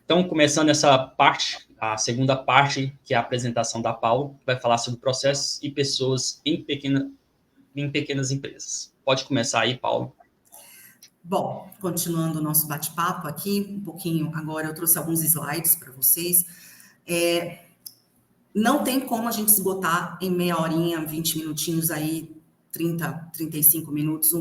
Então, começando essa parte, a segunda parte, que é a apresentação da Paula, que vai falar sobre processos e pessoas em pequenas empresas. Pode começar aí, Paulo. Bom, continuando o nosso bate-papo aqui, um pouquinho agora eu trouxe alguns slides para vocês. Não tem como a gente esgotar em meia horinha, 20 minutinhos aí, 30, 35 minutos,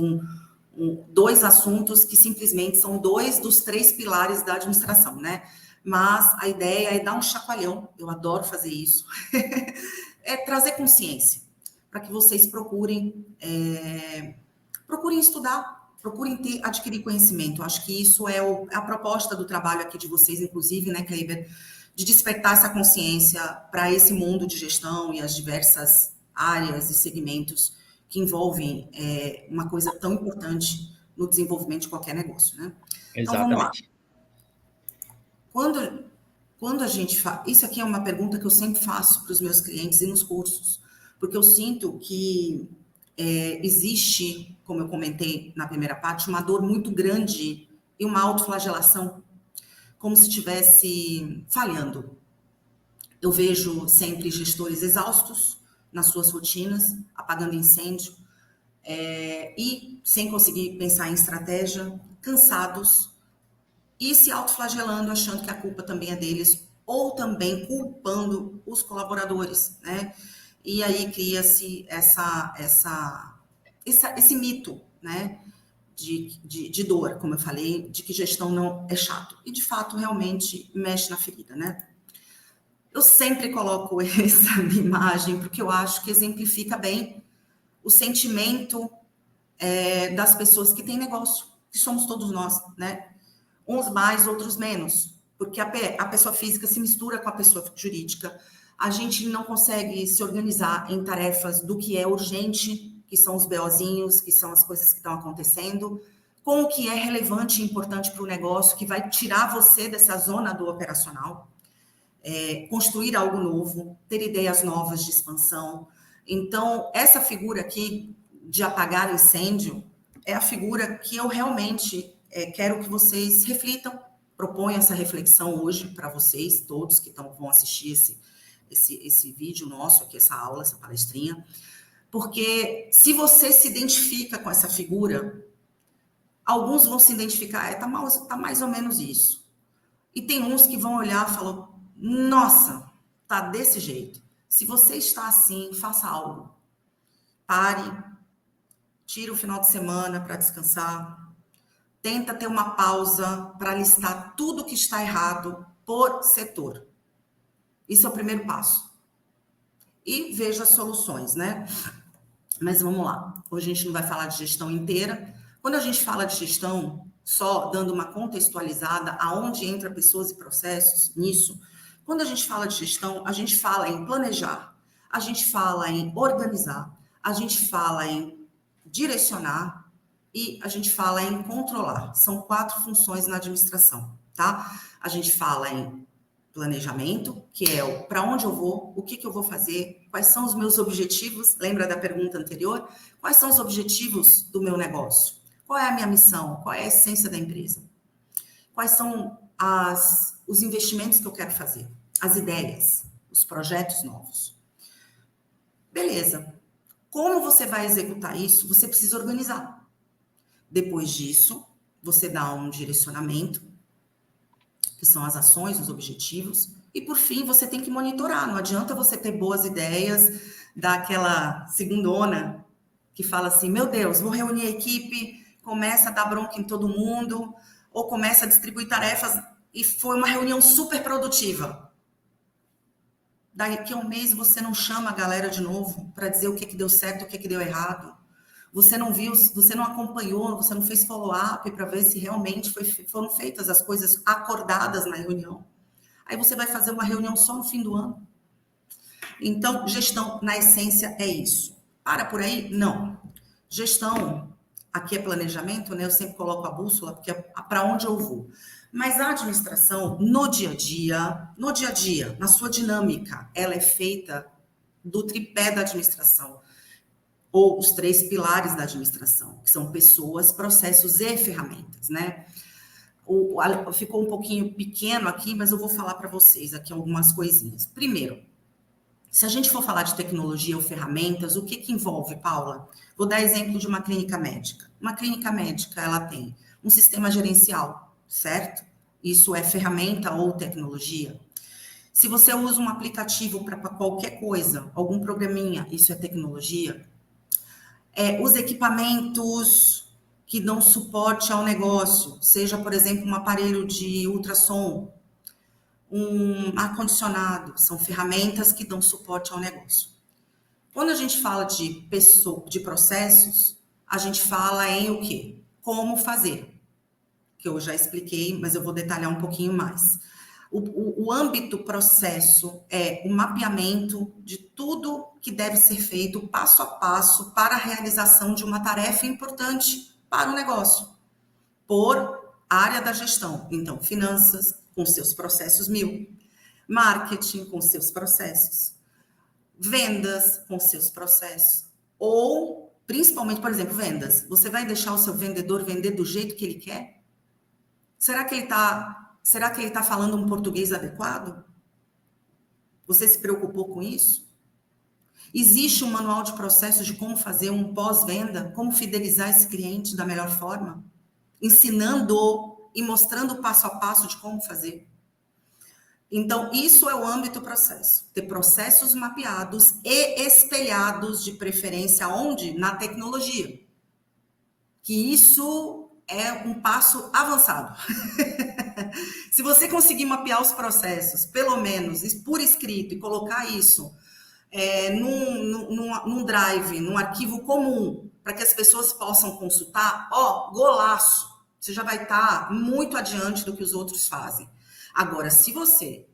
dois assuntos que simplesmente são dois dos três pilares da administração, né? Mas a ideia é dar um chacoalhão, eu adoro fazer isso, é trazer consciência, para que vocês procurem estudar, procurem adquirir conhecimento. Acho que isso é a proposta do trabalho aqui de vocês, inclusive, né, Kleiber, de despertar essa consciência para esse mundo de gestão e as diversas áreas e segmentos que envolvem uma coisa tão importante no desenvolvimento de qualquer negócio, né? Exatamente. Então, vamos lá. Quando a gente faz... Isso aqui é uma pergunta que eu sempre faço para os meus clientes e nos cursos, porque eu sinto que existe, como eu comentei na primeira parte, uma dor muito grande e uma autoflagelação, como se estivesse falhando. Eu vejo sempre gestores exaustos nas suas rotinas, apagando incêndio, e sem conseguir pensar em estratégia, cansados, e se autoflagelando, achando que a culpa também é deles, ou também culpando os colaboradores, né? E aí cria-se esse mito, né? De dor, como eu falei, de que gestão não é chato. E, de fato, realmente mexe na ferida, né? Eu sempre coloco essa imagem porque eu acho que exemplifica bem o sentimento das pessoas que têm negócio, que somos todos nós, né? Uns mais, outros menos, porque a pessoa física se mistura com a pessoa jurídica. A gente não consegue se organizar em tarefas do que é urgente, que são os BOzinhos, que são as coisas que estão acontecendo, com o que é relevante e importante para o negócio, que vai tirar você dessa zona do operacional, construir algo novo, ter ideias novas de expansão. Então, essa figura aqui de apagar o incêndio é a figura que eu realmente quero que vocês reflitam, proponho essa reflexão hoje para vocês, todos que vão assistir esse vídeo nosso aqui, essa aula, essa palestrinha, porque se você se identifica com essa figura, alguns vão se identificar, tá mais ou menos isso. E tem uns que vão olhar e falar, nossa, tá desse jeito. Se você está assim, faça algo. Pare, tire o final de semana para descansar, tenta ter uma pausa para listar tudo que está errado por setor. Isso é o primeiro passo. E veja as soluções, né? Mas vamos lá. Hoje a gente não vai falar de gestão inteira. Quando a gente fala de gestão, só dando uma contextualizada aonde entra pessoas e processos nisso, quando a gente fala de gestão, a gente fala em planejar, a gente fala em organizar, a gente fala em direcionar, e a gente fala em controlar. São 4 funções na administração, tá? A gente fala em planejamento, que é o para onde eu vou, o que eu vou fazer, quais são os meus objetivos, lembra da pergunta anterior? Quais são os objetivos do meu negócio? Qual é a minha missão? Qual é a essência da empresa? Quais são os investimentos que eu quero fazer? As ideias, os projetos novos. Beleza. Como você vai executar isso? Você precisa organizar. Depois disso, você dá um direcionamento, que são as ações, os objetivos, e por fim, você tem que monitorar. Não adianta você ter boas ideias, dar aquela segundona que fala assim, meu Deus, vou reunir a equipe, começa a dar bronca em todo mundo, ou começa a distribuir tarefas, e foi uma reunião super produtiva. Daqui a um mês você não chama a galera de novo para dizer o que deu certo, o que deu errado. Você não viu, você não acompanhou, você não fez follow-up para ver se realmente foram feitas as coisas acordadas na reunião. Aí você vai fazer uma reunião só no fim do ano. Então, gestão, na essência, é isso. Para por aí? Não. Gestão, aqui é planejamento, né? Eu sempre coloco a bússola, porque é para onde eu vou. Mas a administração, no dia a dia, na sua dinâmica, ela é feita do tripé da administração, ou os 3 pilares da administração, que são pessoas, processos e ferramentas, né? Ficou um pouquinho pequeno aqui, mas eu vou falar para vocês aqui algumas coisinhas. Primeiro, se a gente for falar de tecnologia ou ferramentas, o que envolve, Paula? Vou dar exemplo de uma clínica médica. Uma clínica médica, ela tem um sistema gerencial, certo? Isso é ferramenta ou tecnologia. Se você usa um aplicativo para qualquer coisa, algum programinha, isso é tecnologia. Os equipamentos que dão suporte ao negócio, seja, por exemplo, um aparelho de ultrassom, um ar-condicionado, são ferramentas que dão suporte ao negócio. Quando a gente fala de processos, a gente fala em o quê? Como fazer, que eu já expliquei, mas eu vou detalhar um pouquinho mais. O âmbito processo é o mapeamento de tudo que deve ser feito passo a passo para a realização de uma tarefa importante para o negócio, por área da gestão. Então, finanças, com seus processos 1000, marketing, com seus processos, vendas, com seus processos, ou, principalmente, por exemplo, vendas. Você vai deixar o seu vendedor vender do jeito que ele quer? Será que ele está falando um português adequado? Você se preocupou com isso? Existe um manual de processos de como fazer um pós-venda, como fidelizar esse cliente da melhor forma? Ensinando e mostrando passo a passo de como fazer. Então, isso é o âmbito processo. Ter processos mapeados e espelhados, de preferência, onde? Na tecnologia. Que isso é um passo avançado. Se você conseguir mapear os processos, pelo menos por escrito, e colocar isso num drive, num arquivo comum, para que as pessoas possam consultar, golaço, você já vai estar muito adiante do que os outros fazem. Agora, se você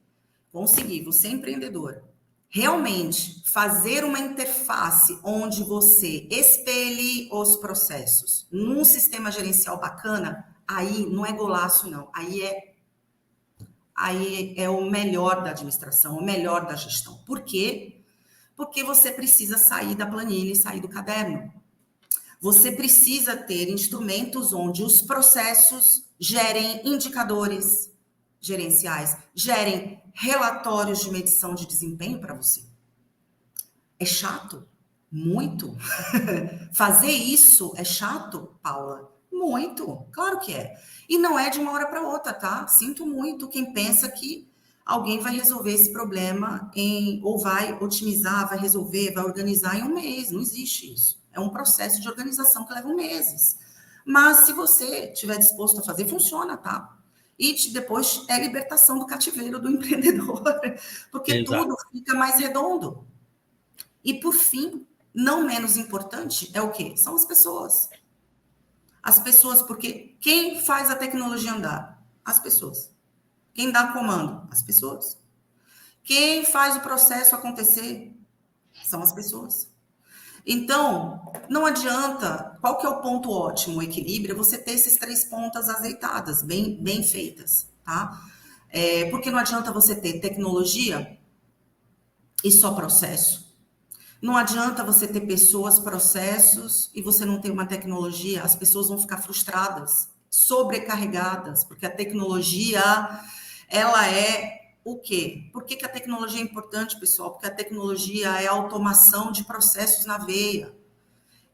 conseguir, você é empreendedor, realmente fazer uma interface onde você espelhe os processos num sistema gerencial bacana, aí não é golaço, não. Aí é o melhor da administração, o melhor da gestão. Por quê? Porque você precisa sair da planilha e sair do caderno. Você precisa ter instrumentos onde os processos gerem indicadores gerenciais, gerem relatórios de medição de desempenho para você. É chato? Muito. Fazer isso é chato, Paula? Muito. Claro que é. E não é de uma hora para outra, tá? Sinto muito quem pensa que alguém vai resolver esse problema ou vai otimizar, vai resolver, vai organizar em um mês. Não existe isso. É um processo de organização que leva meses. Mas se você estiver disposto a fazer, funciona, tá? E depois é a libertação do cativeiro do empreendedor, porque Exato. tudo fica mais redondo. E, por fim, não menos importante, é o quê? São as pessoas. As pessoas, porque quem faz a tecnologia andar? As pessoas. Quem dá comando? As pessoas. Quem faz o processo acontecer? São as pessoas. Então, não adianta, qual que é o ponto ótimo, o equilíbrio, é você ter esses 3 pontas azeitadas, bem feitas, tá? Porque não adianta você ter tecnologia e só processo. Não adianta você ter pessoas, processos, e você não ter uma tecnologia, as pessoas vão ficar frustradas, sobrecarregadas, porque a tecnologia, ela é o quê? Por que a tecnologia é importante, pessoal? Porque a tecnologia é a automação de processos na veia.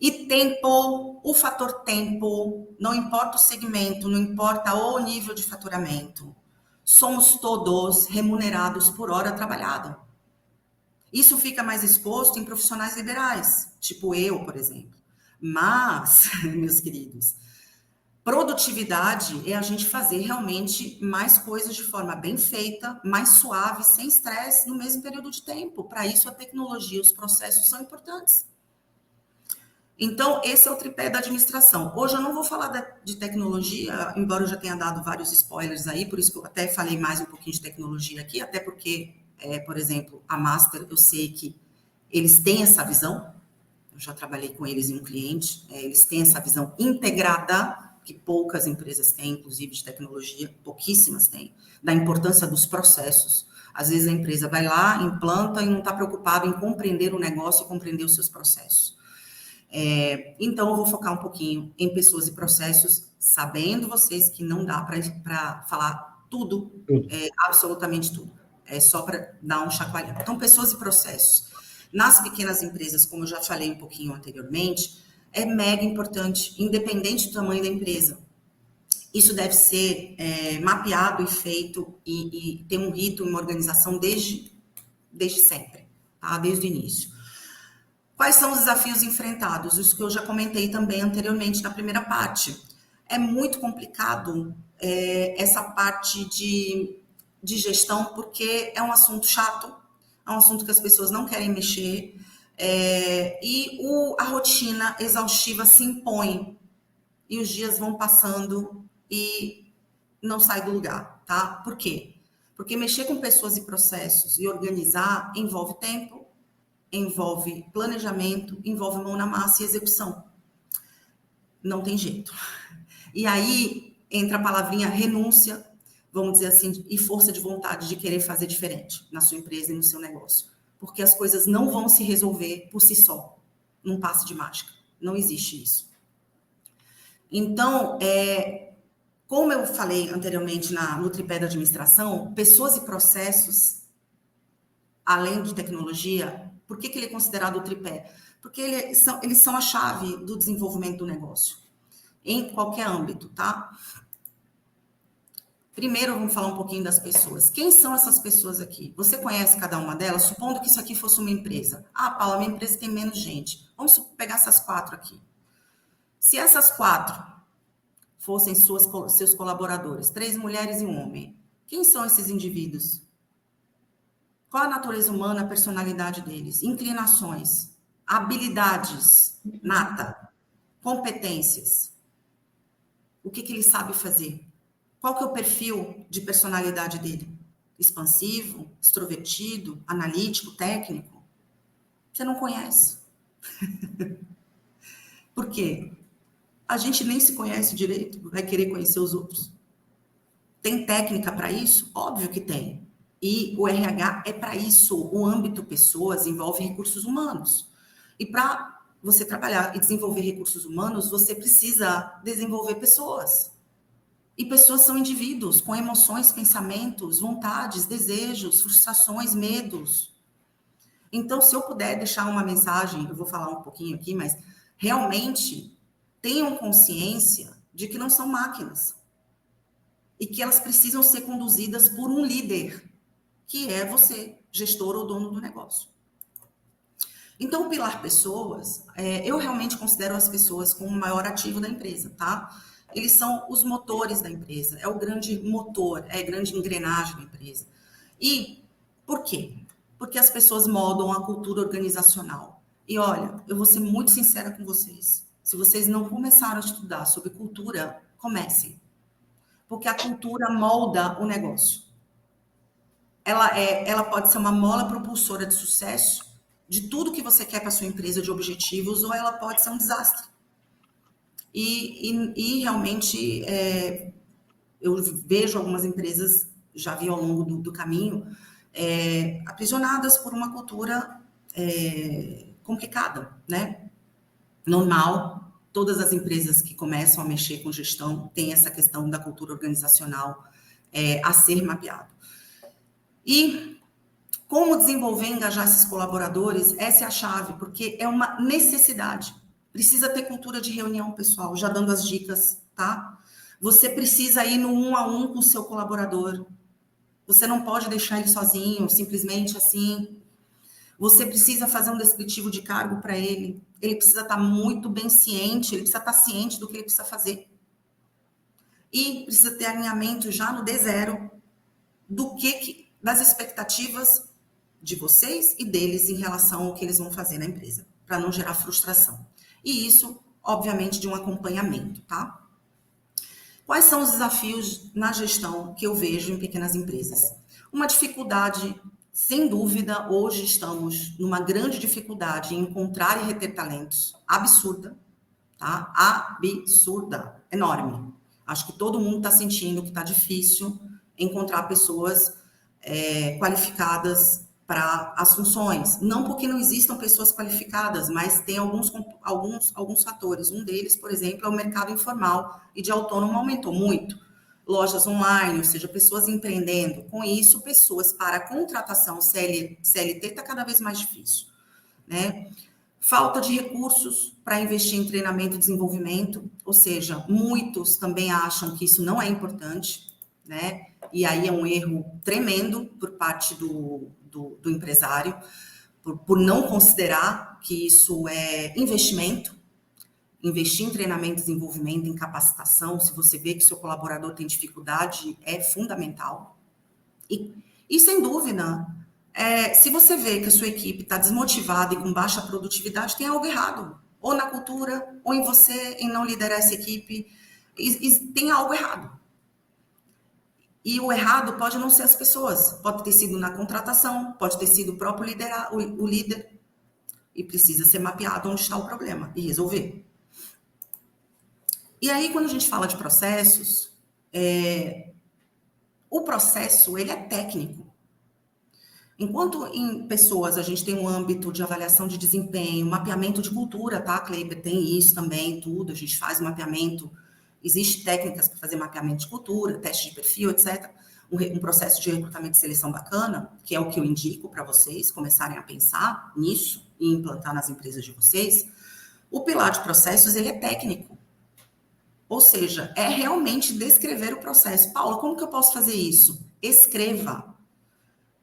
E tempo, o fator tempo, não importa o segmento, não importa o nível de faturamento, somos todos remunerados por hora trabalhada. Isso fica mais exposto em profissionais liberais, tipo eu, por exemplo. Mas, meus queridos, produtividade é a gente fazer realmente mais coisas de forma bem feita, mais suave, sem estresse, no mesmo período de tempo. Para isso, a tecnologia, os processos são importantes. Então, esse é o tripé da administração. Hoje eu não vou falar de tecnologia, embora eu já tenha dado vários spoilers aí, por isso que eu até falei mais um pouquinho de tecnologia aqui, até porque, por exemplo, a Master, eu sei que eles têm essa visão, eu já trabalhei com eles em um cliente, eles têm essa visão integrada, que poucas empresas têm, inclusive de tecnologia, pouquíssimas têm, da importância dos processos. Às vezes a empresa vai lá, implanta e não está preocupada em compreender o negócio e compreender os seus processos. Então, eu vou focar um pouquinho em pessoas e processos sabendo vocês que não dá para falar tudo, absolutamente tudo. É só para dar um chacoalhão. Então, pessoas e processos. Nas pequenas empresas, como eu já falei um pouquinho anteriormente, é mega importante, independente do tamanho da empresa. Isso deve ser mapeado e feito e ter um rito, uma organização desde sempre, tá? Desde o início. Quais são os desafios enfrentados? Os que eu já comentei também anteriormente na primeira parte. É muito complicado essa parte de gestão, porque é um assunto chato, é um assunto que as pessoas não querem mexer, e a rotina exaustiva se impõe, e os dias vão passando e não sai do lugar, tá? Por quê? Porque mexer com pessoas e processos e organizar envolve tempo, envolve planejamento, envolve mão na massa e execução. Não tem jeito. E aí entra a palavrinha renúncia, vamos dizer assim, e força de vontade de querer fazer diferente na sua empresa e no seu negócio. Porque as coisas não vão se resolver por si só, num passe de mágica. Não existe isso. Então, como eu falei anteriormente no tripé da administração, pessoas e processos, além de tecnologia, por que ele é considerado o tripé? Porque eles são a chave do desenvolvimento do negócio, em qualquer âmbito, tá? Primeiro, vamos falar um pouquinho das pessoas. Quem são essas pessoas aqui? Você conhece cada uma delas? Supondo que isso aqui fosse uma empresa. Ah, Paula, minha empresa tem menos gente. Vamos pegar essas 4 aqui. Se essas 4 fossem seus colaboradores, 3 mulheres e 1 homem, quem são esses indivíduos? Qual a natureza humana, a personalidade deles? Inclinações, habilidades, nata, competências. O que ele sabe fazer? Qual que é o perfil de personalidade dele? Expansivo, extrovertido, analítico, técnico? Você não conhece. Por quê? A gente nem se conhece direito, vai querer conhecer os outros. Tem técnica para isso? Óbvio que tem. E o RH é para isso. O âmbito pessoas envolve recursos humanos. E para você trabalhar e desenvolver recursos humanos, você precisa desenvolver pessoas. E pessoas são indivíduos com emoções, pensamentos, vontades, desejos, frustrações, medos. Então, se eu puder deixar uma mensagem, eu vou falar um pouquinho aqui, mas realmente tenham consciência de que não são máquinas. E que elas precisam ser conduzidas por um líder, que é você, gestor ou dono do negócio. Então, o pilar pessoas, eu realmente considero as pessoas como o maior ativo da empresa, tá? Eles são os motores da empresa, é o grande motor, é a grande engrenagem da empresa. E por quê? Porque as pessoas moldam a cultura organizacional. E olha, eu vou ser muito sincera com vocês. Se vocês não começaram a estudar sobre cultura, comecem. Porque a cultura molda o negócio. Ela pode ser uma mola propulsora de sucesso, de tudo que você quer para sua empresa, de objetivos, ou ela pode ser um desastre. E realmente, eu vejo algumas empresas, já vi ao longo do caminho, aprisionadas por uma cultura complicada, né? Normal, todas as empresas que começam a mexer com gestão têm essa questão da cultura organizacional a ser mapeado. E como desenvolver e engajar esses colaboradores, essa é a chave, porque é uma necessidade. Precisa ter cultura de reunião, pessoal, já dando as dicas, tá? Você precisa ir no 1 a 1 com o seu colaborador. Você não pode deixar ele sozinho, simplesmente assim. Você precisa fazer um descritivo de cargo para ele. Ele precisa estar muito bem ciente, ele precisa estar ciente do que ele precisa fazer. E precisa ter alinhamento já no D0 das expectativas de vocês e deles em relação ao que eles vão fazer na empresa, para não gerar frustração. E isso, obviamente, de um acompanhamento, tá? Quais são os desafios na gestão que eu vejo em pequenas empresas? Uma dificuldade, sem dúvida, hoje estamos numa grande dificuldade em encontrar e reter talentos, absurda, tá? Absurda, enorme. Acho que todo mundo está sentindo que está difícil encontrar pessoas qualificadas para as funções. Não porque não existam pessoas qualificadas, mas tem alguns fatores. Um deles, por exemplo, é o mercado informal e de autônomo aumentou muito. Lojas online, ou seja, pessoas empreendendo. Com isso, pessoas para contratação CLT está cada vez mais difícil, né? Falta de recursos para investir em treinamento e desenvolvimento, ou seja, muitos também acham que isso não é importante, né? E aí é um erro tremendo por parte do empresário, por não considerar que isso é investimento. Investir em treinamento, desenvolvimento, em capacitação, se você vê que seu colaborador tem dificuldade, é fundamental. E sem dúvida, se você vê que a sua equipe está desmotivada e com baixa produtividade, tem algo errado. Ou na cultura, ou em você, em não liderar essa equipe. Tem algo errado. E o errado pode não ser as pessoas. Pode ter sido na contratação, pode ter sido o próprio o líder. E precisa ser mapeado onde está o problema e resolver. E aí, quando a gente fala de processos, o processo, ele é técnico. Enquanto em pessoas a gente tem um âmbito de avaliação de desempenho, mapeamento de cultura, tá, Kleiber? Tem isso também, tudo. A gente faz mapeamento, existem técnicas para fazer mapeamento de cultura, teste de perfil, etc. Um processo de recrutamento e seleção bacana, que é o que eu indico para vocês começarem a pensar nisso e implantar nas empresas de vocês. O pilar de processos, ele é técnico. Ou seja, é realmente descrever o processo. Paula, como que eu posso fazer isso? Escreva.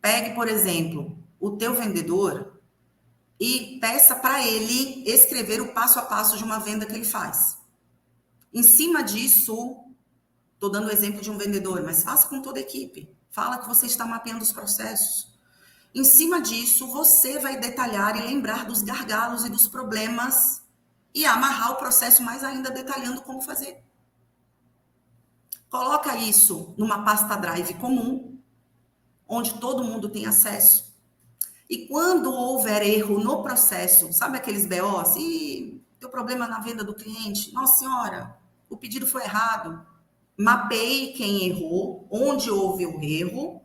Pegue, por exemplo, o teu vendedor e peça para ele escrever o passo a passo de uma venda que ele faz. Em cima disso, estou dando o exemplo de um vendedor, mas faça com toda a equipe. Fala que você está mapeando os processos. Em cima disso, você vai detalhar e lembrar dos gargalos e dos problemas e amarrar o processo mais ainda detalhando como fazer. Coloca isso numa pasta Drive comum, onde todo mundo tem acesso. E quando houver erro no processo, sabe aqueles BOs? Teu problema na venda do cliente? Nossa senhora, o pedido foi errado. Mapeie quem errou, onde houve o erro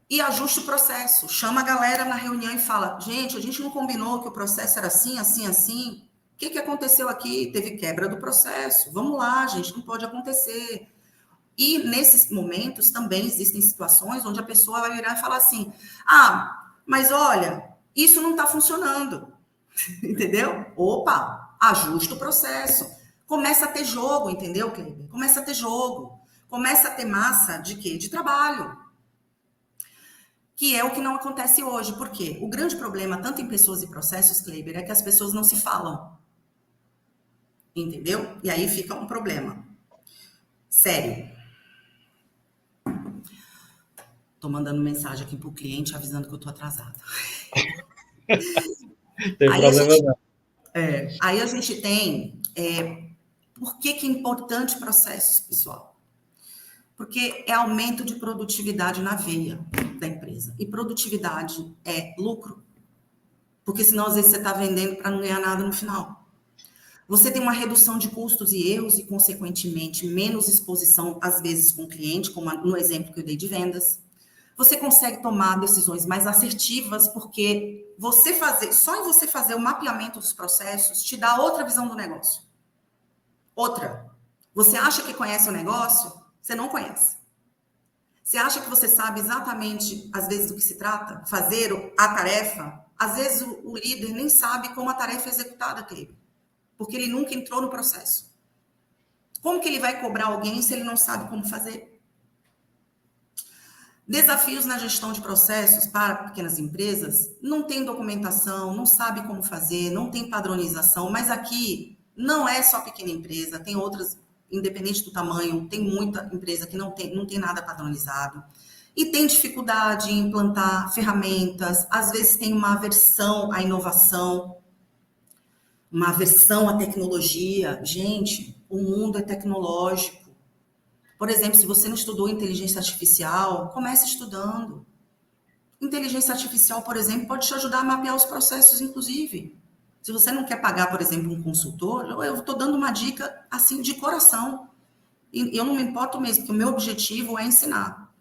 e ajuste o processo. Chama a galera na reunião e fala, gente, a gente não combinou que o processo era assim, assim, assim. O que aconteceu aqui? Teve quebra do processo. Vamos lá, gente, não pode acontecer. E nesses momentos também existem situações onde a pessoa vai virar e falar assim, mas olha, isso não está funcionando. Entendeu? Opa, ajusta o processo. Começa a ter jogo, entendeu, Kleber? Começa a ter jogo. Começa a ter massa de quê? De trabalho. Que é o que não acontece hoje. Por quê? O grande problema, tanto em pessoas e processos, Kleber, é que as pessoas não se falam. Entendeu? E aí fica um problema. Sério. Tô mandando mensagem aqui pro cliente avisando que eu tô atrasada. Tem problema não. Aí a gente tem... por que é importante processos, pessoal? Porque é aumento de produtividade na veia da empresa. E produtividade é lucro. Porque senão, às vezes, você está vendendo para não ganhar nada no final. Você tem uma redução de custos e erros e, consequentemente, menos exposição, às vezes, com o cliente, como no exemplo que eu dei de vendas. Você consegue tomar decisões mais assertivas, porque só em você fazer o mapeamento dos processos te dá outra visão do negócio. Outra. Você acha que conhece o negócio? Você não conhece. Você acha que você sabe exatamente, às vezes, do que se trata? Fazer a tarefa? Às vezes, o líder nem sabe como a tarefa é executada, Cleber, porque ele nunca entrou no processo. Como que ele vai cobrar alguém se ele não sabe como fazer? Desafios na gestão de processos para pequenas empresas, não tem documentação, não sabe como fazer, não tem padronização, mas aqui não é só pequena empresa, tem outras, independente do tamanho, tem muita empresa que não tem nada padronizado. E tem dificuldade em implantar ferramentas, às vezes tem uma aversão à inovação, uma aversão à tecnologia. Gente, o mundo é tecnológico. Por exemplo, se você não estudou inteligência artificial, comece estudando. Inteligência artificial, por exemplo, pode te ajudar a mapear os processos, inclusive. Se você não quer pagar, por exemplo, um consultor, eu estou dando uma dica assim de coração. E eu não me importo mesmo, porque o meu objetivo é ensinar.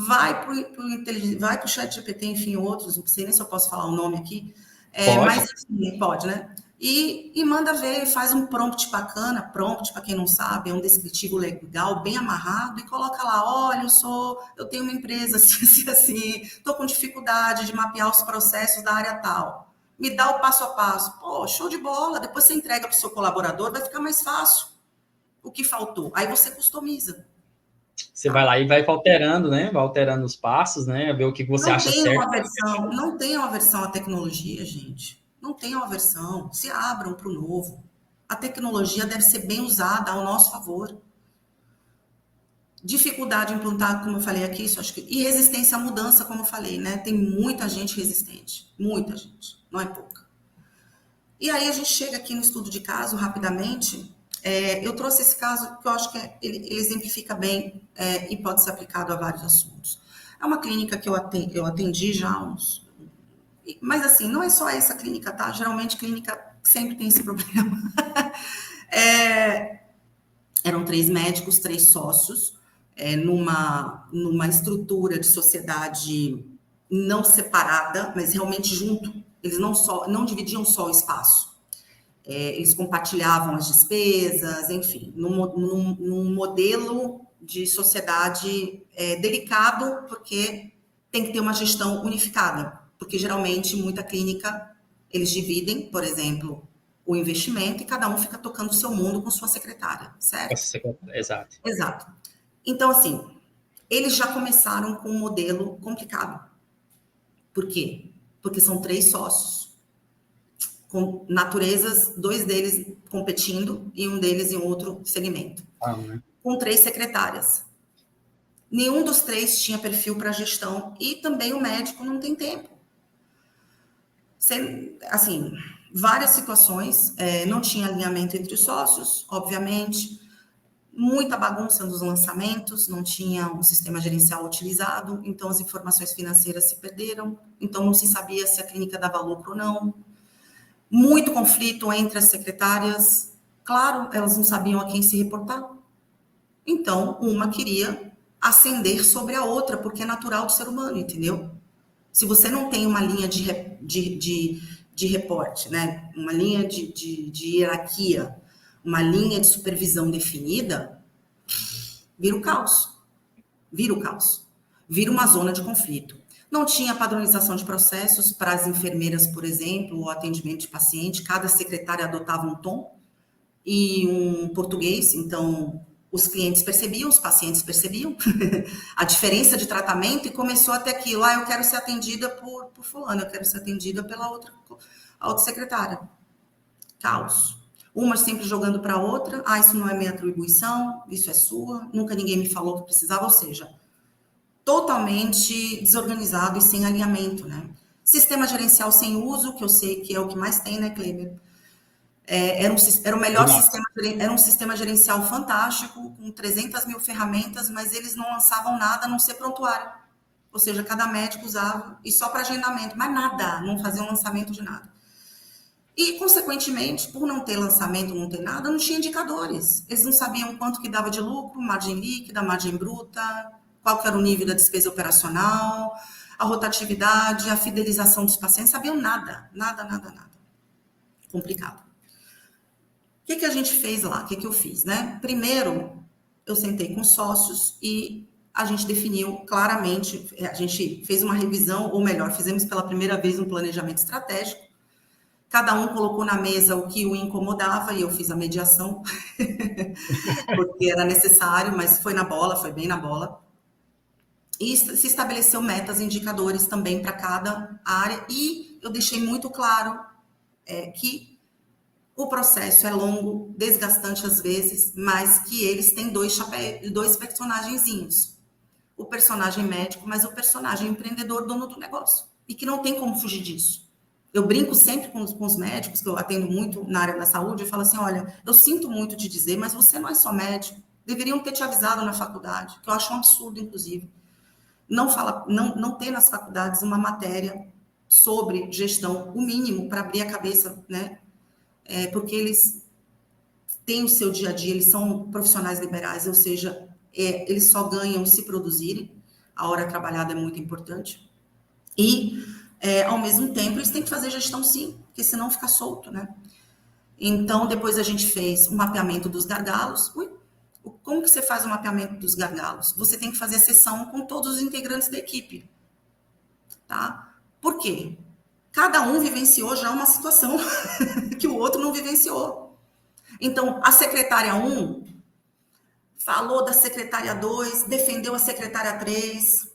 vai para o ChatGPT, enfim, outros, não sei nem se eu posso falar o nome aqui, Pode. mas assim, pode, né? E manda ver, faz um prompt bacana, prompt, para quem não sabe, é um descritivo legal, bem amarrado, e coloca lá, olha, eu tenho uma empresa assim, estou com dificuldade de mapear os processos da área tal. Me dá o passo a passo. Pô, show de bola, depois você entrega para o seu colaborador, vai ficar mais fácil. O que faltou? Aí você customiza. Você vai lá e vai alterando, né? Vai alterando os passos, né? Ver o que você acha certo. Não tem uma versão à tecnologia, gente. Não tem uma versão. Se abram para o novo. A tecnologia deve ser bem usada ao nosso favor. Dificuldade em implantar, como eu falei aqui, isso acho que. E resistência à mudança, como eu falei, né? Tem muita gente resistente. Muita gente. Não é pouca. E aí a gente chega aqui no estudo de caso, rapidamente. Eu trouxe esse caso que eu acho que ele exemplifica bem e pode ser aplicado a vários assuntos. É uma clínica que eu atendi já há uns... Mas assim, não é só essa clínica, tá? Geralmente clínica sempre tem esse problema. Eram 3 médicos, 3 sócios, numa estrutura de sociedade não separada, mas realmente junto. Eles não dividiam só o espaço. Eles compartilhavam as despesas, enfim, num modelo de sociedade delicado, porque tem que ter uma gestão unificada, porque geralmente muita clínica eles dividem, por exemplo, o investimento e cada um fica tocando o seu mundo com sua secretária, certo? Exato. Exato. Então, assim, eles já começaram com um modelo complicado. Por quê? Porque são 3 sócios, com naturezas, 2 deles competindo e um deles em outro segmento. Com 3 secretárias. Nenhum dos 3 tinha perfil para gestão e também o médico não tem tempo. Assim, várias situações, não tinha alinhamento entre os sócios, obviamente, muita bagunça nos lançamentos, não tinha um sistema gerencial utilizado, então as informações financeiras se perderam, então não se sabia se a clínica dava lucro ou não. Muito conflito entre as secretárias. Claro, elas não sabiam a quem se reportar. Então, uma queria ascender sobre a outra, porque é natural do ser humano, entendeu? Se você não tem uma linha de reporte, né? Uma linha de hierarquia, uma linha de supervisão definida, vira o caos. Vira o caos. Vira uma zona de conflito. Não tinha padronização de processos para as enfermeiras, por exemplo, o atendimento de paciente. Cada secretária adotava um tom e um português. Então, os clientes percebiam, os pacientes percebiam a diferença de tratamento e começou até aquilo. Eu quero ser atendida por fulano, eu quero ser atendida pela outra secretária. Caos. Uma sempre jogando para a outra. Isso não é minha atribuição, isso é sua. Nunca ninguém me falou que precisava, ou seja... totalmente desorganizado e sem alinhamento, né? Sistema gerencial sem uso, que eu sei que é o que mais tem, né, Kleber? Era o melhor sistema, era um sistema gerencial fantástico, com 300 mil ferramentas, mas eles não lançavam nada a não ser prontuário. Ou seja, cada médico usava, e só para agendamento, mas nada, não faziam lançamento de nada. E, consequentemente, por não ter lançamento, não ter nada, não tinha indicadores. Eles não sabiam quanto que dava de lucro, margem líquida, margem bruta, qual que era o nível da despesa operacional, a rotatividade, a fidelização dos pacientes, sabiam nada. Complicado. O que a gente fez lá? O que eu fiz, né? Primeiro, eu sentei com sócios e a gente definiu claramente, a gente fez uma revisão, ou melhor, fizemos pela primeira vez um planejamento estratégico. Cada um colocou na mesa o que o incomodava e eu fiz a mediação, porque era necessário, mas foi na bola, foi bem na bola. E se estabeleceu metas, indicadores também para cada área. E eu deixei muito claro que o processo é longo, desgastante às vezes, mas que eles têm 2 personagenzinhos. O personagem médico, mas o personagem empreendedor, dono do negócio. E que não tem como fugir disso. Eu brinco sempre com os médicos, que eu atendo muito na área da saúde, eu falo assim, olha, eu sinto muito de dizer, mas você não é só médico. Deveriam ter te avisado na faculdade, que eu acho um absurdo, inclusive. Não ter nas faculdades uma matéria sobre gestão, o mínimo para abrir a cabeça, né? Porque eles têm o seu dia a dia, eles são profissionais liberais, ou seja, eles só ganham se produzirem, A hora trabalhada é muito importante. E, ao mesmo tempo, eles têm que fazer gestão sim, porque senão fica solto, né? Então, depois a gente fez o mapeamento dos gargalos. Como que você faz o mapeamento dos gargalos? Você tem que fazer a sessão com todos os integrantes da equipe, tá? Por quê? Cada um vivenciou já uma situação que o outro não vivenciou. Então, a secretária 1 falou da secretária 2, defendeu a secretária 3,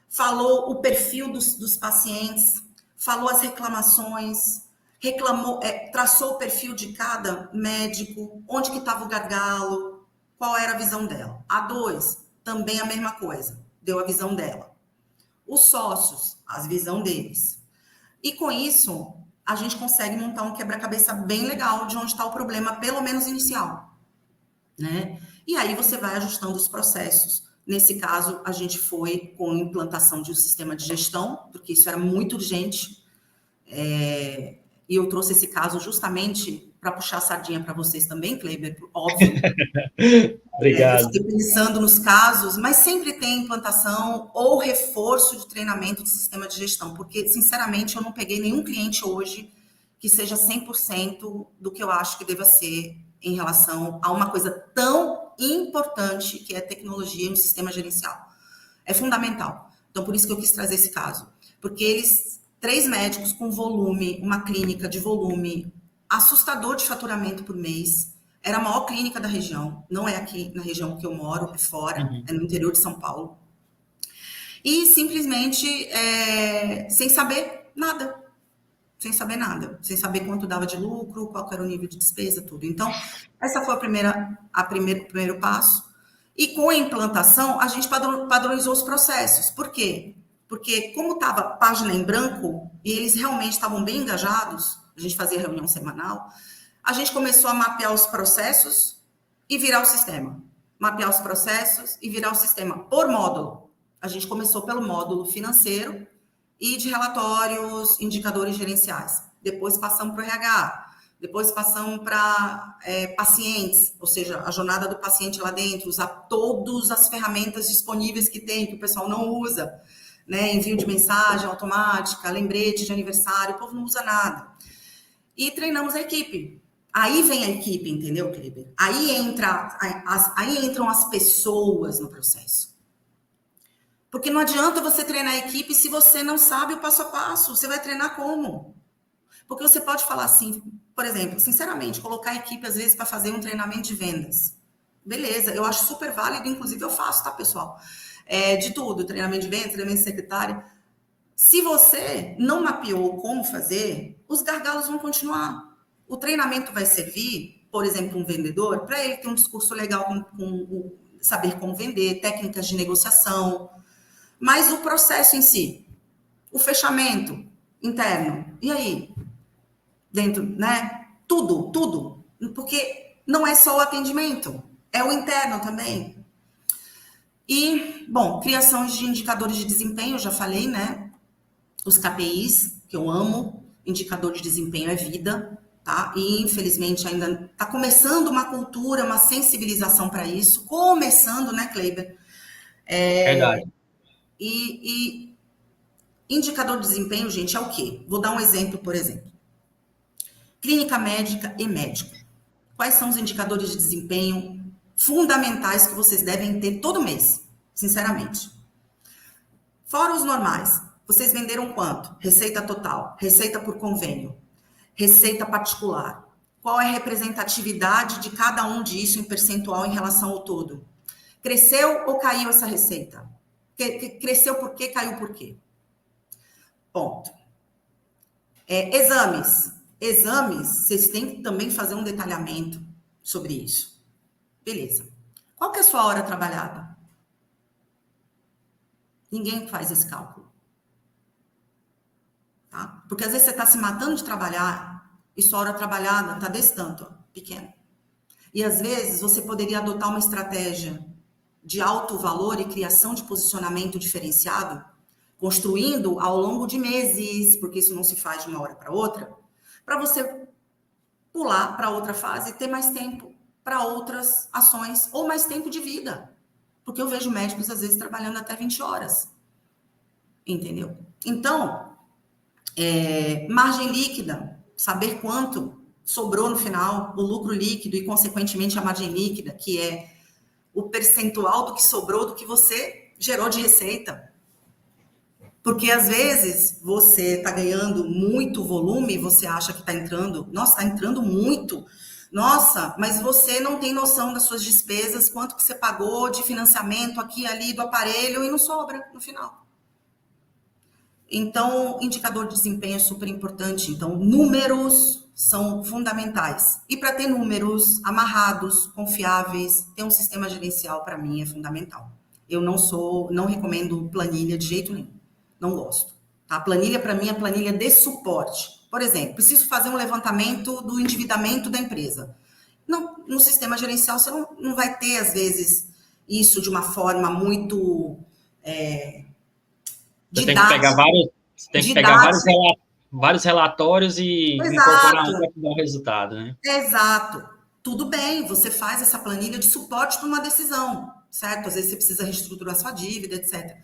falou o perfil dos pacientes, falou as reclamações, reclamou, traçou o perfil de cada médico, onde que estava o gargalo, qual era a visão dela. A 2, também a mesma coisa, deu a visão dela. Os sócios, a visão deles. E com isso, a gente consegue montar um quebra-cabeça bem legal de onde está o problema, pelo menos inicial, né? E aí você vai ajustando os processos. Nesse caso, a gente foi com a implantação de um sistema de gestão, porque isso era muito urgente. E eu trouxe esse caso justamente para puxar a sardinha para vocês também, Kleber, óbvio. Obrigado. Eu fiquei pensando nos casos, mas sempre tem implantação ou reforço de treinamento de sistema de gestão, porque, sinceramente, eu não peguei nenhum cliente hoje que seja 100% do que eu acho que deva ser em relação a uma coisa tão importante que é a tecnologia no sistema gerencial. É fundamental. Então, por isso que eu quis trazer esse caso. Porque eles, 3 médicos com volume, uma clínica de volume assustador de faturamento por mês, era a maior clínica da região, não é aqui na região que eu moro, é fora, é no interior de São Paulo. E simplesmente sem saber nada. Sem saber quanto dava de lucro, qual era o nível de despesa, tudo. Então, essa foi o primeiro passo. E com a implantação, a gente padronizou os processos. Por quê? Porque como estava página em branco, e eles realmente estavam bem engajados, a gente fazia reunião semanal, a gente começou a mapear os processos e virar o sistema. Mapear os processos e virar o sistema por módulo. A gente começou pelo módulo financeiro e de relatórios, indicadores gerenciais. Depois passamos para o RH. Depois passamos para pacientes, ou seja, a jornada do paciente lá dentro, usar todas as ferramentas disponíveis que tem, que o pessoal não usa, né? Envio de mensagem automática, lembrete de aniversário, o povo não usa nada. E treinamos a equipe. Aí vem a equipe, entendeu, Kleber? Aí entram as pessoas no processo. Porque não adianta você treinar a equipe se você não sabe o passo a passo. Você vai treinar como? Porque você pode falar assim, por exemplo, sinceramente, colocar a equipe, às vezes, para fazer um treinamento de vendas. Beleza, eu acho super válido, inclusive eu faço, tá, pessoal? De tudo, treinamento de vendas, treinamento de secretária. Se você não mapeou como fazer, os gargalos vão continuar. O treinamento vai servir, por exemplo, um vendedor, para ele ter um discurso legal com saber como vender, técnicas de negociação, mas o processo em si, o fechamento interno, e aí? Dentro, né? Tudo. Porque não é só o atendimento, é o interno também. E, bom, criação de indicadores de desempenho, eu já falei, né? Os KPIs, que eu amo, indicador de desempenho é vida, tá? E, infelizmente, ainda está começando uma cultura, uma sensibilização para isso, começando, né, Kleber? Verdade. E indicador de desempenho, gente, é o quê? Vou dar um exemplo, por exemplo. Clínica médica e médico. Quais são os indicadores de desempenho fundamentais que vocês devem ter todo mês, sinceramente? Fora os normais, vocês venderam quanto? Receita total, receita por convênio, receita particular. Qual é a representatividade de cada um disso em percentual em relação ao todo? Cresceu ou caiu essa receita? Cresceu por quê? Caiu por quê? Ponto. Exames, vocês têm que também fazer um detalhamento sobre isso. Beleza. Qual que é a sua hora trabalhada? Ninguém faz esse cálculo. Tá? Porque às vezes você está se matando de trabalhar e sua hora trabalhada está desse tanto, ó, pequeno. E às vezes você poderia adotar uma estratégia de alto valor e criação de posicionamento diferenciado, construindo ao longo de meses, porque isso não se faz de uma hora para outra, para você pular para outra fase e ter mais tempo para outras ações ou mais tempo de vida. Porque eu vejo médicos, às vezes, trabalhando até 20 horas. Entendeu? Então, margem líquida, saber quanto sobrou no final, o lucro líquido e, consequentemente, a margem líquida, que é o percentual do que sobrou do que você gerou de receita. Porque, às vezes, você está ganhando muito volume e você acha que está entrando, nossa, está entrando muito. Nossa, mas você não tem noção das suas despesas, quanto que você pagou de financiamento aqui e ali do aparelho e não sobra no final. Então, indicador de desempenho é super importante. Então, números são fundamentais. E para ter números amarrados, confiáveis, ter um sistema gerencial, para mim, é fundamental. Eu não recomendo planilha de jeito nenhum. Não gosto. A planilha, para mim, é planilha de suporte. Por exemplo, preciso fazer um levantamento do endividamento da empresa. Não, no sistema gerencial, você não vai ter, às vezes, isso de uma forma muito Você tem que pegar vários, vários relatórios e incorporar um para dar o resultado, né? Exato. Tudo bem, você faz essa planilha de suporte para uma decisão, certo? Às vezes você precisa reestruturar sua dívida, etc.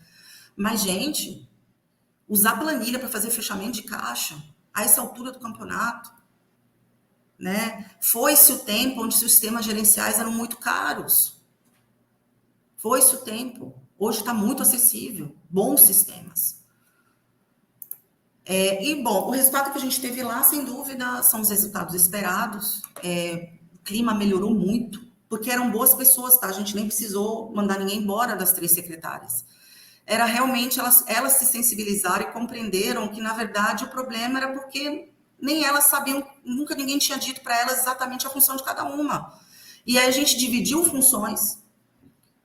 Mas, gente, usar planilha para fazer fechamento de caixa a essa altura do campeonato, né? Foi-se o tempo onde os sistemas gerenciais eram muito caros. Foi-se o tempo. Hoje está muito acessível. Bons sistemas. Bom, o resultado que a gente teve lá, sem dúvida, são os resultados esperados. O clima melhorou muito, porque eram boas pessoas, tá? A gente nem precisou mandar ninguém embora das 3 secretárias. Era realmente elas se sensibilizaram e compreenderam que, na verdade, o problema era porque nem elas sabiam, nunca ninguém tinha dito para elas exatamente a função de cada uma. E aí a gente dividiu funções,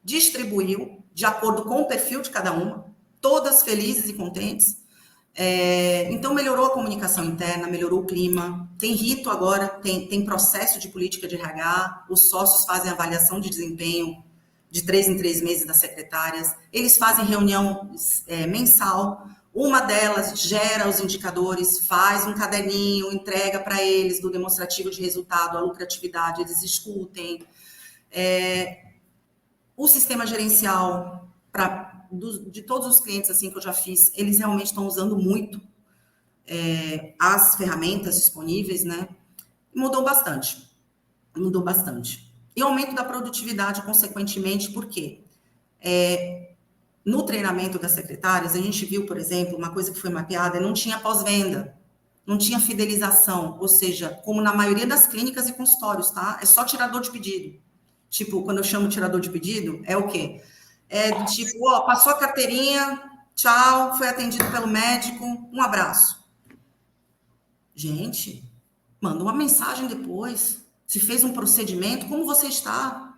distribuiu de acordo com o perfil de cada uma, todas felizes e contentes. Então, melhorou a comunicação interna, melhorou o clima. Tem rito agora, tem processo de política de RH, os sócios fazem avaliação de desempenho de 3 em 3 meses das secretárias. Eles fazem reunião mensal. Uma delas gera os indicadores, faz um caderninho, entrega para eles do demonstrativo de resultado, a lucratividade, eles discutem. O sistema gerencial, de todos os clientes assim que eu já fiz, eles realmente estão usando muito as ferramentas disponíveis, né? Mudou bastante. E aumento da produtividade, consequentemente, por quê? No treinamento das secretárias, a gente viu, por exemplo, uma coisa que foi mapeada, não tinha pós-venda, não tinha fidelização, ou seja, como na maioria das clínicas e consultórios, tá? É só tirador de pedido. Tipo, quando eu chamo tirador de pedido, é o quê? Do tipo, passou a carteirinha, tchau, foi atendido pelo médico, um abraço. Gente, manda uma mensagem depois. Se fez um procedimento, como você está?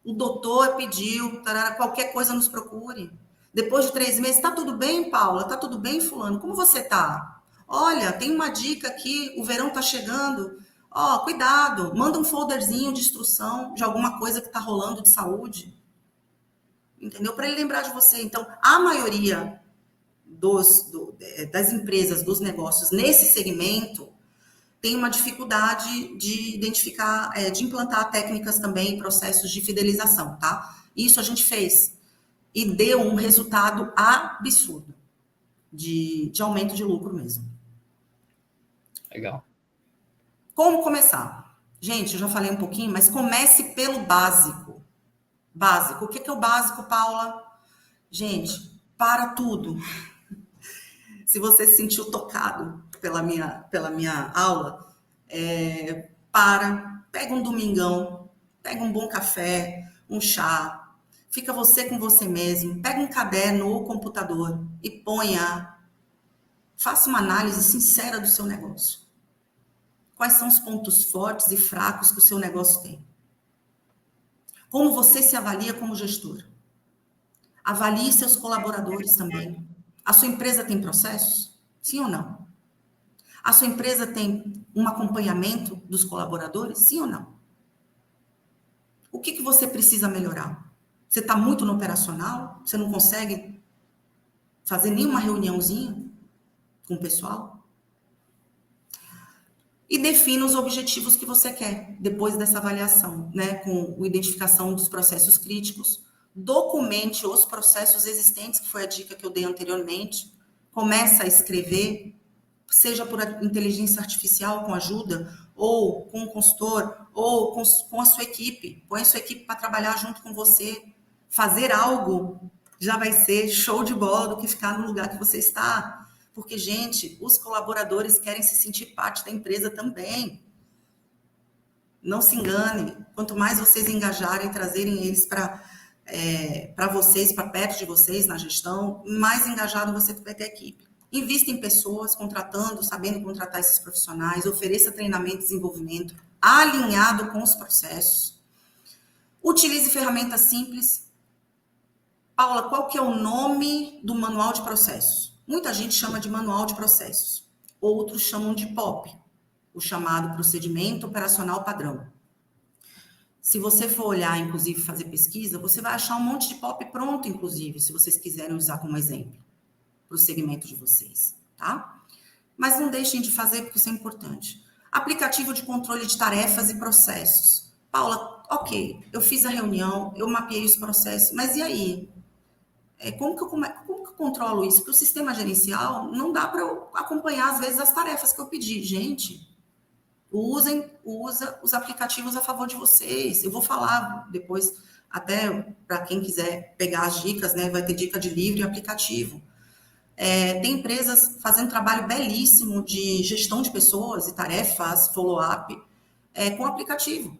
O doutor pediu, qualquer coisa nos procure. Depois de 3 meses, tá tudo bem, Paula? Tá tudo bem, fulano? Como você tá? Olha, tem uma dica aqui, o verão tá chegando. Cuidado, manda um folderzinho de instrução de alguma coisa que tá rolando de saúde. Entendeu? Para ele lembrar de você. Então, a maioria das empresas, dos negócios nesse segmento tem uma dificuldade de identificar, de implantar técnicas também, processos de fidelização, tá? Isso a gente fez e deu um resultado absurdo de aumento de lucro mesmo. Legal. Como começar? Gente, eu já falei um pouquinho, mas comece pelo básico. Básico. O que é o básico, Paula? Gente, para tudo. Se você se sentiu tocado pela minha aula, pega um domingão, pega um bom café, um chá, fica você com você mesmo, pega um caderno ou computador e faça uma análise sincera do seu negócio. Quais são os pontos fortes e fracos que o seu negócio tem? Como você se avalia como gestor? Avalie seus colaboradores também. A sua empresa tem processos? Sim ou não? A sua empresa tem um acompanhamento dos colaboradores? Sim ou não? O que você precisa melhorar? Você está muito no operacional? Você não consegue fazer nenhuma reuniãozinha com o pessoal? E defina os objetivos que você quer depois dessa avaliação, né? Com a identificação dos processos críticos, documente os processos existentes, que foi a dica que eu dei anteriormente, começa a escrever, seja por inteligência artificial com ajuda, ou com um consultor, ou com a sua equipe. Põe a sua equipe para trabalhar junto com você. Fazer algo já vai ser show de bola do que ficar no lugar que você está. Porque, gente, os colaboradores querem se sentir parte da empresa também. Não se engane. Quanto mais vocês engajarem, trazerem eles para vocês, para perto de vocês na gestão, mais engajado você vai ter a equipe. Invista em pessoas, contratando, sabendo contratar esses profissionais, ofereça treinamento e desenvolvimento alinhado com os processos. Utilize ferramentas simples. Paula, qual que é o nome do manual de processos? Muita gente chama de manual de processos. Outros chamam de POP, o chamado procedimento operacional padrão. Se você for olhar, inclusive, fazer pesquisa, você vai achar um monte de POP pronto, inclusive, se vocês quiserem usar como exemplo para o segmento de vocês, tá? Mas não deixem de fazer, porque isso é importante. Aplicativo de controle de tarefas e processos. Paula, ok, eu fiz a reunião, eu mapeei os processos, mas e aí? Como que eu controlo isso? Porque o sistema gerencial não dá para eu acompanhar, às vezes, as tarefas que eu pedi. Gente, usa os aplicativos a favor de vocês. Eu vou falar depois, até para quem quiser pegar as dicas, né? Vai ter dica de livro e aplicativo. Tem empresas fazendo trabalho belíssimo de gestão de pessoas e tarefas, follow-up, com aplicativo.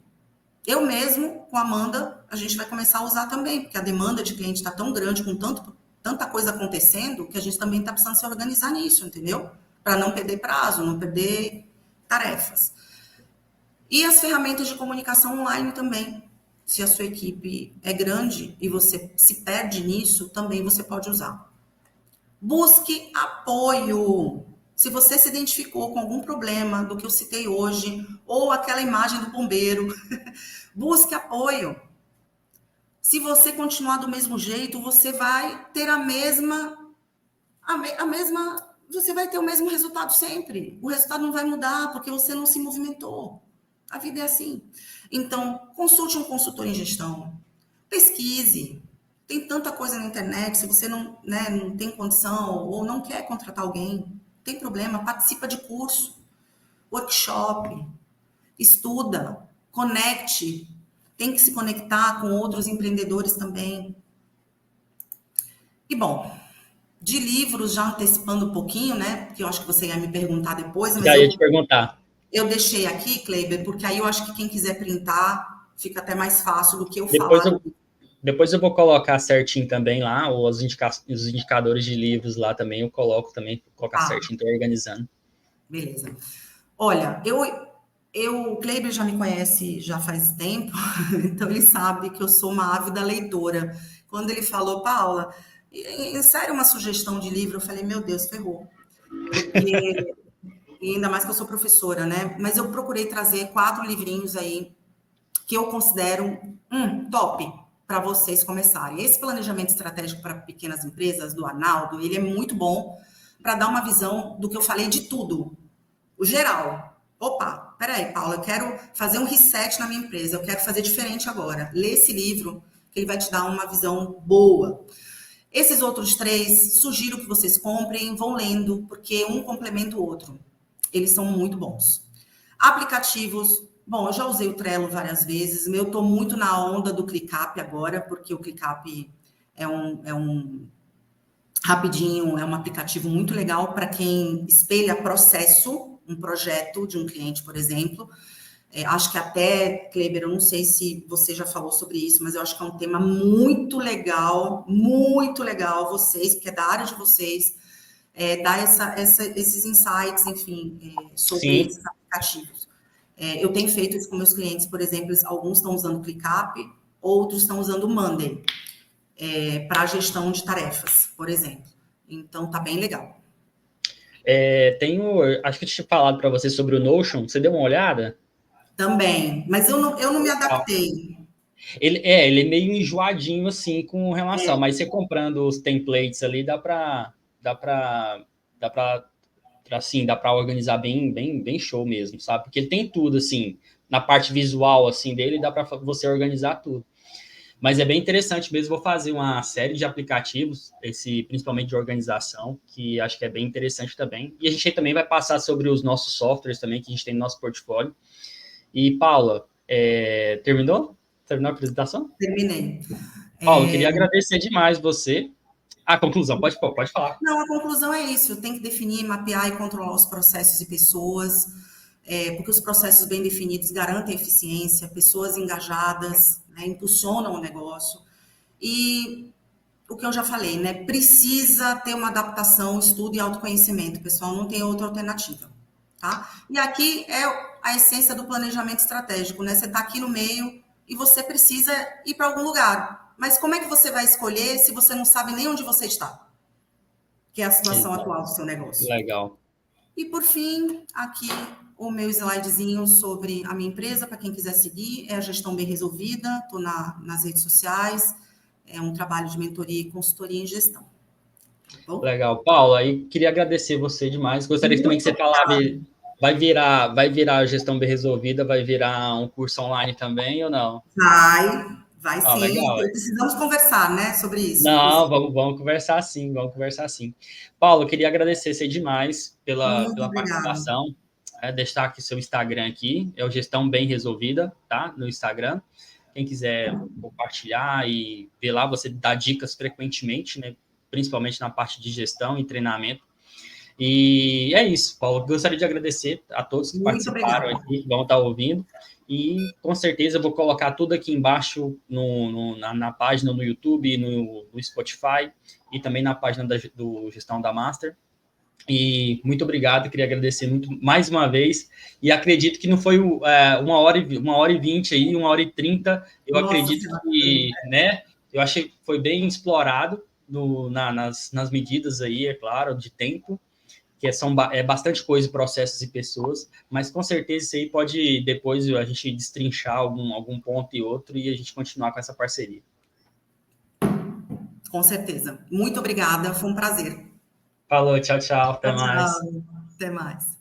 Eu mesmo, com a Amanda, a gente vai começar a usar também, porque a demanda de cliente está tão grande, com tanta coisa acontecendo, que a gente também está precisando se organizar nisso, entendeu? Para não perder prazo, não perder tarefas. E as ferramentas de comunicação online também. Se a sua equipe é grande e você se perde nisso, também você pode usar. Busque apoio. Se você se identificou com algum problema do que eu citei hoje, ou aquela imagem do bombeiro, busque apoio. Se você continuar do mesmo jeito, você vai ter você vai ter o mesmo resultado sempre. O resultado não vai mudar porque você não se movimentou. A vida é assim. Então, consulte um consultor em gestão. Pesquise. Tem tanta coisa na internet, se você não tem condição ou não quer contratar alguém, tem problema, participa de curso, workshop, estuda, conecte, tem que se conectar com outros empreendedores também. E, bom, de livros, já antecipando um pouquinho, né, porque eu acho que você ia me perguntar depois, mas Já ia te perguntar. Eu deixei aqui, Kleiber, porque aí eu acho que quem quiser printar, fica até mais fácil do que eu Depois falar. Depois eu vou colocar certinho também lá, ou os indicadores de livros lá também, eu coloco também, colocar certinho, estou organizando. Beleza. Olha, o Kleiber já me conhece já faz tempo, então ele sabe que eu sou uma ávida leitora. Quando ele falou, Paula, insere uma sugestão de livro, eu falei, meu Deus, ferrou. Porque, e ainda mais que eu sou professora, né? Mas eu procurei trazer 4 livrinhos aí que eu considero top para vocês começarem. Esse planejamento estratégico para pequenas empresas do Arnaldo, ele é muito bom para dar uma visão do que eu falei de tudo, o geral. Opa, peraí, Paula, eu quero fazer um reset na minha empresa, eu quero fazer diferente agora. Lê esse livro, que ele vai te dar uma visão boa. Esses outros 3, sugiro que vocês comprem, vão lendo, porque um complementa o outro. Eles são muito bons. Aplicativos. Bom, eu já usei o Trello várias vezes, eu estou muito na onda do ClickUp agora, porque o ClickUp é um rapidinho, é um aplicativo muito legal para quem espelha processo, um projeto de um cliente, por exemplo. Acho que até, Kleber, eu não sei se você já falou sobre isso, mas eu acho que é um tema muito legal, vocês, porque é da área de vocês, dar esses insights, enfim, sobre esses aplicativos. Eu tenho feito isso com meus clientes, por exemplo, alguns estão usando o ClickUp, outros estão usando o Monday, para gestão de tarefas, por exemplo. Então, tá bem legal. Acho que eu tinha falado para você sobre o Notion, você deu uma olhada? Também, mas eu não me adaptei. Ele é meio enjoadinho, assim, com relação, mas você comprando os templates ali, dá para organizar bem show mesmo, sabe? Porque ele tem tudo, assim, na parte visual, assim, dele, dá para você organizar tudo. Mas é bem interessante mesmo, vou fazer uma série de aplicativos, principalmente de organização, que acho que é bem interessante também. E a gente também vai passar sobre os nossos softwares também, que a gente tem no nosso portfólio. E, Paula, terminou? Terminou a apresentação? Terminei. Paulo, queria agradecer demais você. A conclusão, pode falar. Não, a conclusão é isso, tem que definir, mapear e controlar os processos e pessoas, porque os processos bem definidos garantem eficiência, pessoas engajadas, né, impulsionam o negócio. E o que eu já falei, né? Precisa ter uma adaptação, estudo e autoconhecimento, pessoal, não tem outra alternativa, tá? E aqui é a essência do planejamento estratégico, né? Você está aqui no meio e você precisa ir para algum lugar. Mas como é que você vai escolher se você não sabe nem onde você está? Que é a situação atual do seu negócio. Legal. E por fim, aqui o meu slidezinho sobre a minha empresa, para quem quiser seguir, é a Gestão Bem Resolvida, estou nas redes sociais, é um trabalho de mentoria e consultoria em gestão. Tá bom? Legal. Paulo, aí queria agradecer você demais. Gostaria também que você falasse, vai virar a Gestão Bem Resolvida, vai virar um curso online também ou não? Vai sim. Legal. Precisamos conversar, né, sobre isso. Não, vamos conversar sim, vamos conversar sim. Paulo, eu queria agradecer você demais pela participação. Deixar aqui seu Instagram aqui, é o Gestão Bem Resolvida, tá? No Instagram. Quem quiser compartilhar e ver lá, você dá dicas frequentemente, né? Principalmente na parte de gestão e treinamento. E é isso, Paulo. Gostaria de agradecer a todos que participaram aqui, que vão estar ouvindo. E com certeza eu vou colocar tudo aqui embaixo na página no YouTube, no Spotify e também na página do Gestão da Master. E muito obrigado, queria agradecer muito mais uma vez. E acredito que não foi 1h20 aí, 1h30. Eu acredito que, né? Eu achei que foi bem explorado nas medidas aí, é claro, de tempo, que é bastante coisa, processos e pessoas, mas com certeza isso aí pode depois a gente destrinchar algum ponto e outro e a gente continuar com essa parceria. Com certeza. Muito obrigada, foi um prazer. Falou, tchau, até mais. Até mais.